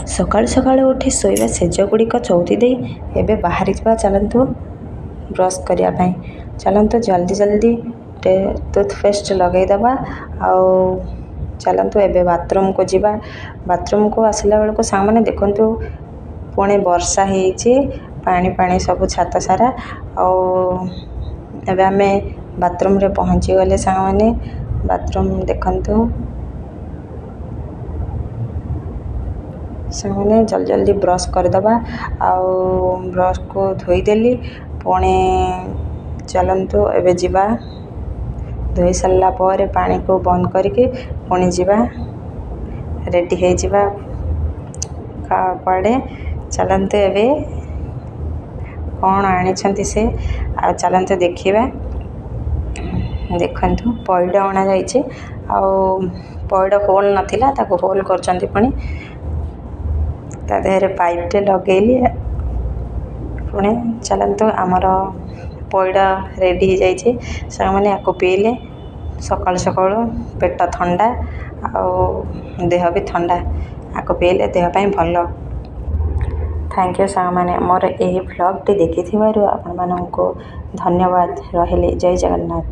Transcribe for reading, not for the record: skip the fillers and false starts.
ସକାଳୁ ସକାଳୁ ଉଠି ଶୋଇବା ଶେଯଗୁଡ଼ିକ ଚଉତି ଦେଇ ଏବେ ବାହାରିଯିବା। ଚାଲନ୍ତୁ ବ୍ରସ୍ କରିବା ପାଇଁ। ଚାଲନ୍ତୁ ଜଲ୍ଦି ଜଲ୍ଦି ଟୁଥପେଷ୍ଟ ଲଗାଇଦେବା। ଆଉ ଚାଲନ୍ତୁ ଏବେ ବାଥରୁମ୍କୁ ଯିବା। ବାଥରୁମ୍କୁ ଆସିଲା ବେଳକୁ ସାଙ୍ଗମାନେ ଦେଖନ୍ତୁ ପୁଣି ବର୍ଷା ହେଇଛି, ପାଣି ପାଣି ସବୁ ଛାତ ସାରା। ଆଉ ଏବେ ଆମେ ବାଥରୁମ୍ରେ ପହଞ୍ଚିଗଲେ ସାଙ୍ଗମାନେ। ବାଥରୁମ୍ ଦେଖନ୍ତୁ ସାଙ୍ଗମାନେ, ଜଲ୍ଦି ଜଲ୍ଦି ବ୍ରସ୍ କରିଦେବା। ଆଉ ବ୍ରସ୍କୁ ଧୋଇଦେଲି, ପୁଣି ଚାଲନ୍ତୁ ଏବେ ଯିବା। ଧୋଇ ସାରିଲା ପରେ ପାଣିକୁ ବନ୍ଦ କରିକି ପୁଣି ଯିବା, ରେଡ଼ି ହେଇଯିବା କୁଆଡ଼େ। ଚାଲନ୍ତୁ ଏବେ କ'ଣ ଆଣିଛନ୍ତି ସେ, ଆଉ ଚାଲନ୍ତୁ ଦେଖିବା। ଦେଖନ୍ତୁ ପଇଡ଼ ଅଣାଯାଇଛି। ଆଉ ପଇଡ଼ ହୋଲ୍ ନଥିଲା, ତାକୁ ହୋଲ୍ କରିଛନ୍ତି। ପୁଣି ତା ଦେହରେ ପାଇପ୍ଟେ ଲଗେଇଲି। ପୁଣି ଚାଲନ୍ତୁ, ଆମର ପଇଡ଼ ରେଡ଼ି ହେଇଯାଇଛି ସାଙ୍ଗମାନେ। ୟାକୁ ପିଇଲେ ସକାଳୁ ସକାଳୁ ପେଟ ଥଣ୍ଡା ଆଉ ଦେହ ବି ଥଣ୍ଡା। ୟାକୁ ପିଇଲେ ଦେହ ପାଇଁ ଭଲ। ଥ୍ୟାଙ୍କ ୟୁ ସାଙ୍ଗମାନେ। ମୋର ଏହି ଭ୍ଲଗ୍ଟି ଦେଖିଥିବାରୁ ଆପଣମାନଙ୍କୁ ଧନ୍ୟବାଦ। ରହିଲି, ଜୟ ଜଗନ୍ନାଥ।